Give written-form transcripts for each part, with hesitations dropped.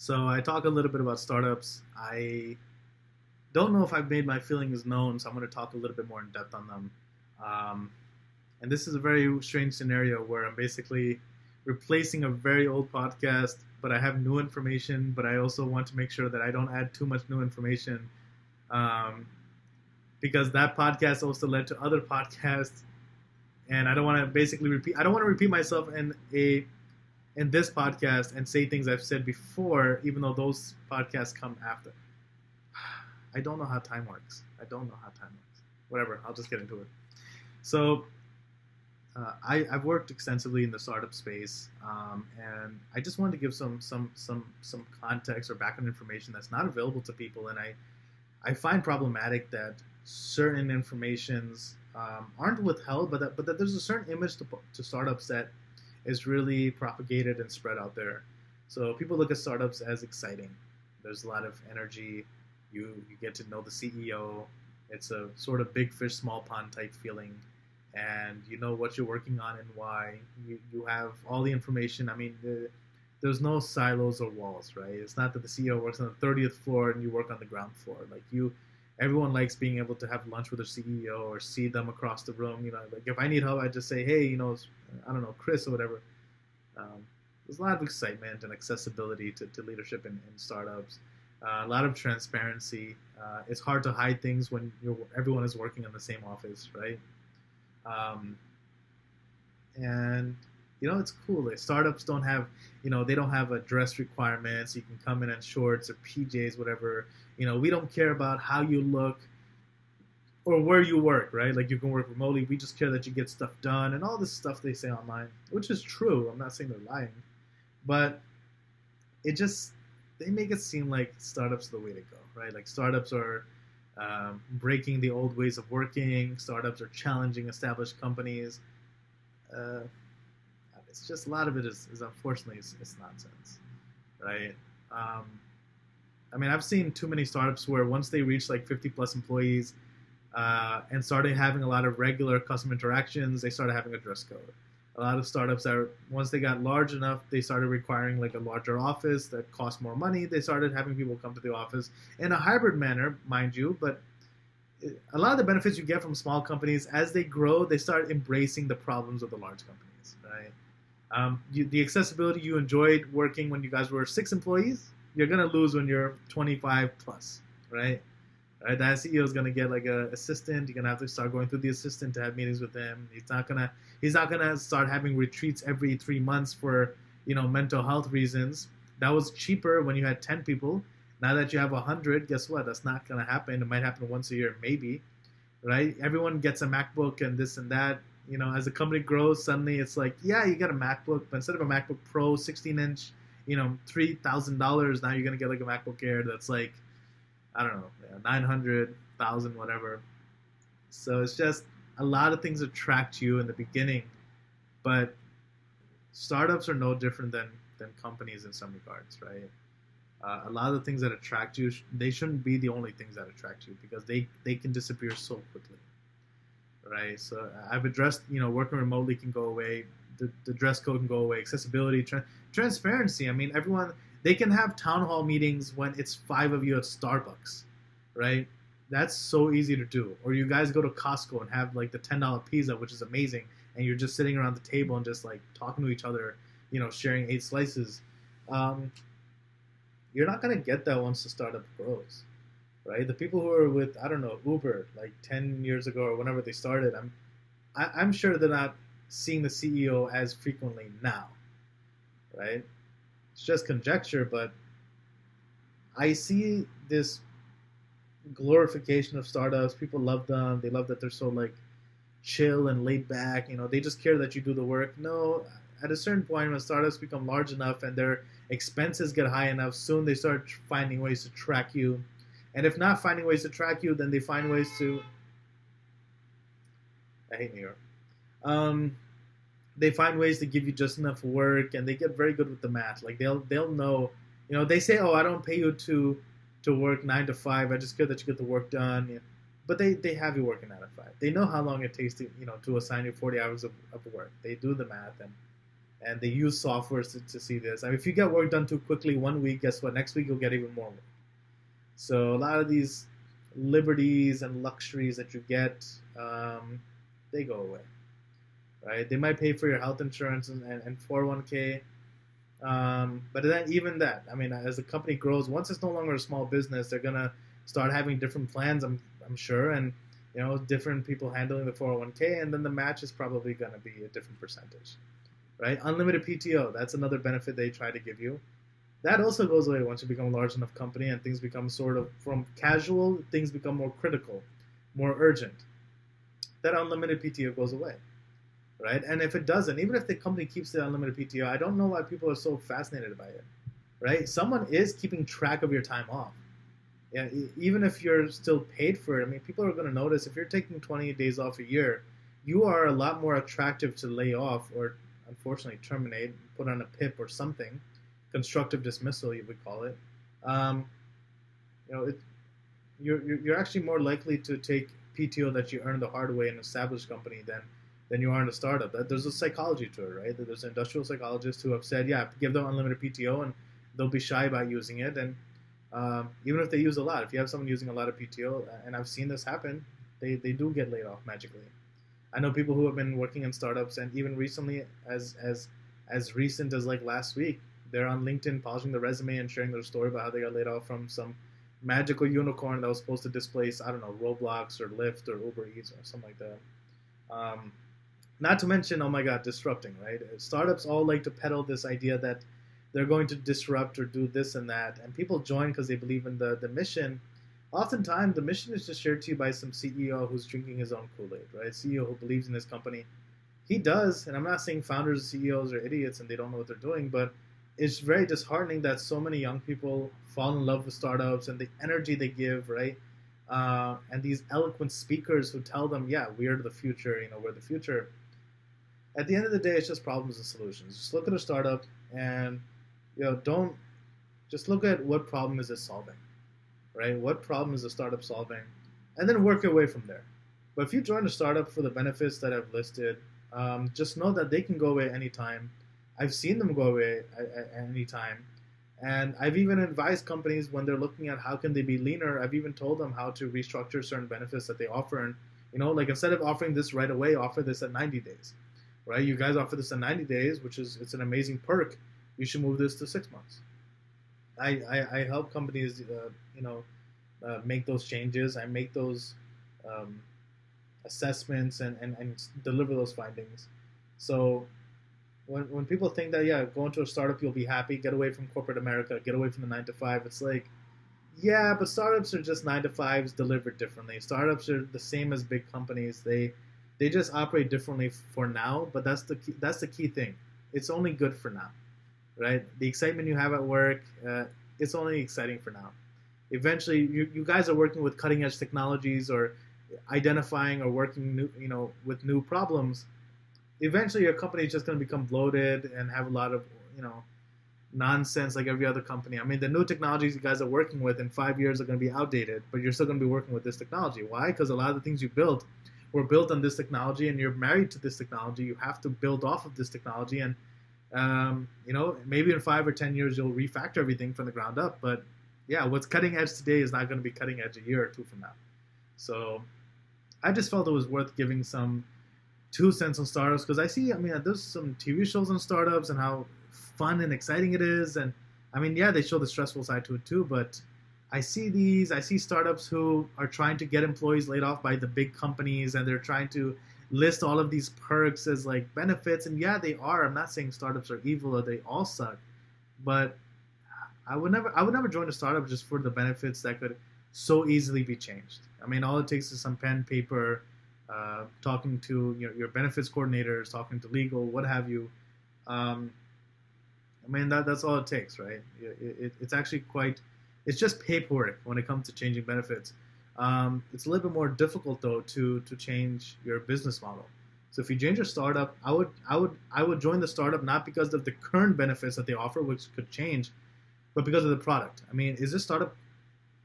So I talk a little bit about startups. I don't know if I've made my feelings known, so I'm going to talk a little bit more in depth on them. Um, and this is a very strange scenario where I'm basically replacing a very old podcast, but I have new information, but I also want to make sure that I don't add too much new information, um, because that podcast also led to other podcasts, and I don't want to basically repeat. I don't want to repeat myself in this podcast and say things I've said before, even though those podcasts come after. I don't know how time works. I don't know how time works. Whatever, I'll just get into it. So, I've worked extensively in the startup space, and I just wanted to give some context or background information that's not available to people. And I find problematic that certain informations aren't withheld, but that there's a certain image to startups that is really propagated and spread out there. So people look at startups as exciting. There's a lot of energy. You get to know the CEO. It's a sort of big fish, small pond type feeling, and you know what you're working on and why. You have all the information. I mean, there's no silos or walls, right? It's not that the CEO works on the 30th floor and you work on the ground floor. Everyone likes being able to have lunch with their CEO or see them across the room. Like if I need help, I just say, hey, I don't know, Chris or whatever. There's a lot of excitement and accessibility to leadership in startups. A lot of transparency. It's hard to hide things when everyone is working in the same office, right? Um, and it's cool. Like startups don't have, they don't have a dress requirements. You can come in shorts or PJs, whatever. We don't care about how you look or where you work, right? Like you can work remotely. We just care that you get stuff done and all this stuff they say online, which is true. I'm not saying they're lying, but they make it seem like startups are the way to go, right? Like startups are breaking the old ways of working. Startups are challenging established companies. It's just a lot of it is unfortunately it's nonsense, right? I mean, I've seen too many startups where once they reach like 50 plus employees and started having a lot of regular customer interactions, they started having a dress code. A lot of startups once they got large enough, they started requiring like a larger office that cost more money. They started having people come to the office in a hybrid manner, mind you, but a lot of the benefits you get from small companies, as they grow, they start embracing the problems of the large companies, right? The accessibility you enjoyed working when you guys were 6 employees, you're going to lose when you're 25 plus, right? Right, that CEO is gonna get like an assistant. You're gonna have to start going through the assistant to have meetings with him. He's not gonna start having retreats every 3 months for mental health reasons. That was cheaper when you had 10 people. Now that you have 100, guess what? That's not gonna happen. It might happen once a year, maybe. Right? Everyone gets a MacBook and this and that. As the company grows, suddenly it's like, yeah, you get a MacBook, but instead of a MacBook Pro 16-inch, $3,000, now you're gonna get like a MacBook Air that's like, I don't know, 900,000, whatever. So it's just a lot of things attract you in the beginning, but startups are no different than companies in some regards, right? A lot of the things that attract you, they shouldn't be the only things that attract you because they can disappear so quickly, right? So I've addressed, working remotely can go away, the dress code can go away, accessibility, transparency. I mean, everyone. They can have town hall meetings when it's 5 of you at Starbucks, right? That's so easy to do. Or you guys go to Costco and have like the $10 pizza, which is amazing, and you're just sitting around the table and just like talking to each other, sharing 8 slices. You're not gonna get that once the startup grows, right? The people who are with, I don't know, Uber like 10 years ago or whenever they started, I'm sure they're not seeing the CEO as frequently now, right? It's just conjecture, but I see this glorification of startups. People love them. They love that they're so like chill and laid back. They just care that you do the work. No, at a certain point when startups become large enough and their expenses get high enough, soon they start finding ways to track you. And if not finding ways to track you, then they find ways to... I hate New York. They find ways to give you just enough work, and they get very good with the math. Like they'll know, they say, oh, I don't pay you to work 9 to 5. I just care that you get the work done. But they have you working 9 to 5. They know how long it takes to assign you 40 hours of work. They do the math, and and they use software to see this. I mean, if you get work done too quickly one week, guess what? Next week you'll get even more work. So a lot of these liberties and luxuries that you get, they go away, right? They might pay for your health insurance and 401k, but then even that, I mean, as the company grows, once it's no longer a small business, they're gonna start having different plans, I'm sure, and different people handling the 401k, and then the match is probably gonna be a different percentage, right? Unlimited PTO, that's another benefit they try to give you. That also goes away once you become a large enough company and things become sort of, from casual, things become more critical, more urgent. That unlimited PTO goes away, right? And if it doesn't, even if the company keeps the unlimited PTO, I don't know why people are so fascinated by it, right? Someone is keeping track of your time off. Yeah, even if you're still paid for it, I mean, people are going to notice if you're taking 20 days off a year, you are a lot more attractive to lay off or, unfortunately, terminate, put on a PIP or something. Constructive dismissal, you would call it. You're actually more likely to take PTO that you earn the hard way in an established company than you are in a startup. There's a psychology to it, right? There's industrial psychologists who have said, yeah, give them unlimited PTO and they'll be shy about using it. And even if they use a lot, if you have someone using a lot of PTO, and I've seen this happen, they do get laid off magically. I know people who have been working in startups, and even recently, as recent as like last week, they're on LinkedIn polishing their resume and sharing their story about how they got laid off from some magical unicorn that was supposed to displace, I don't know, Roblox or Lyft or Uber Eats or something like that. Not to mention, oh my God, disrupting, right? Startups all like to peddle this idea that they're going to disrupt or do this and that, and people join because they believe in the mission. Oftentimes, the mission is just shared to you by some CEO who's drinking his own Kool-Aid, right? CEO who believes in his company. He does, and I'm not saying founders, CEOs are idiots and they don't know what they're doing, but it's very disheartening that so many young people fall in love with startups and the energy they give, right? And these eloquent speakers who tell them, yeah, we are the future, we're the future. At the end of the day, it's just problems and solutions. Just look at a startup and, don't just look at what problem is it solving, right? What problem is the startup solving? And then work your way from there. But if you join a startup for the benefits that I've listed, just know that they can go away anytime. I've seen them go away at any time. And I've even advised companies when they're looking at how can they be leaner, I've even told them how to restructure certain benefits that they offer. And, like instead of offering this right away, offer this at 90 days, right? You guys offer this at 90 days, it's an amazing perk. You should move this to 6 months. I help companies, make those changes. I make those assessments and deliver those findings. So, when people think that, yeah, go into a startup, you'll be happy, get away from corporate America, get away from the 9 to 5, it's like, yeah, but startups are just 9 to 5s delivered differently. Startups are the same as big companies. They just operate differently for now, but that's the key thing. It's only good for now, right? The excitement you have at work, it's only exciting for now. Eventually, you guys are working with cutting edge technologies or identifying or working with new problems. Eventually your company is just going to become bloated and have a lot of, nonsense like every other company. I mean, the new technologies you guys are working with in 5 years are going to be outdated, but you're still going to be working with this technology. Why? Because a lot of the things you built were built on this technology, and you're married to this technology. You have to build off of this technology, and, maybe in 5 or 10 years you'll refactor everything from the ground up. But yeah, what's cutting edge today is not going to be cutting edge a year or two from now. So I just felt it was worth giving some 2 cents on startups, because I see, there's some TV shows on startups and how fun and exciting it is. And yeah, they show the stressful side to it too, but I see startups who are trying to get employees laid off by the big companies, and they're trying to list all of these perks as like benefits. And yeah, they are. I'm not saying startups are evil or they all suck, but I would never join a startup just for the benefits that could so easily be changed. All it takes is some pen, paper, talking to your benefits coordinators, talking to legal, what have you. That's all it takes, right? It's actually it's just paperwork when it comes to changing benefits. It's a little bit more difficult though to change your business model. So if you change your startup, I would join the startup not because of the current benefits that they offer, which could change, but because of the product. Is this startup,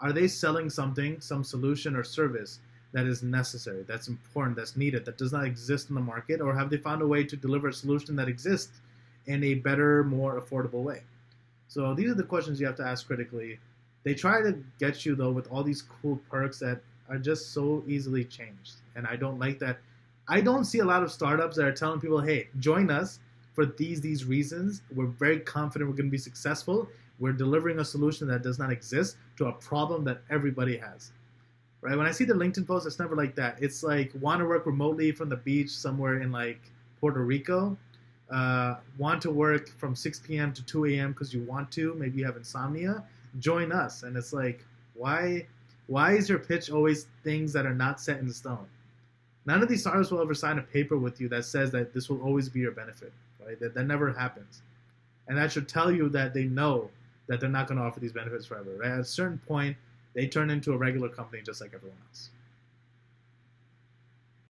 are they selling something, some solution or service that is necessary, that's important, that's needed, that does not exist in the market? Or have they found a way to deliver a solution that exists in a better, more affordable way? So these are the questions you have to ask critically. They try to get you, though, with all these cool perks that are just so easily changed. And I don't like that. I don't see a lot of startups that are telling people, hey, join us for these reasons. We're very confident we're going to be successful. We're delivering a solution that does not exist to a problem that everybody has. Right? When I see the LinkedIn post, it's never like that. It's like, want to work remotely from the beach somewhere in like Puerto Rico. Want to work from 6 p.m. to 2 a.m. because you want to. Maybe you have insomnia. Join us. And it's like, why is your pitch always things that are not set in stone? None of these startups will ever sign a paper with you that says that this will always be your benefit. Right? That never happens. And that should tell you that they know that they're not going to offer these benefits forever. Right? At a certain point, they turn into a regular company just like everyone else.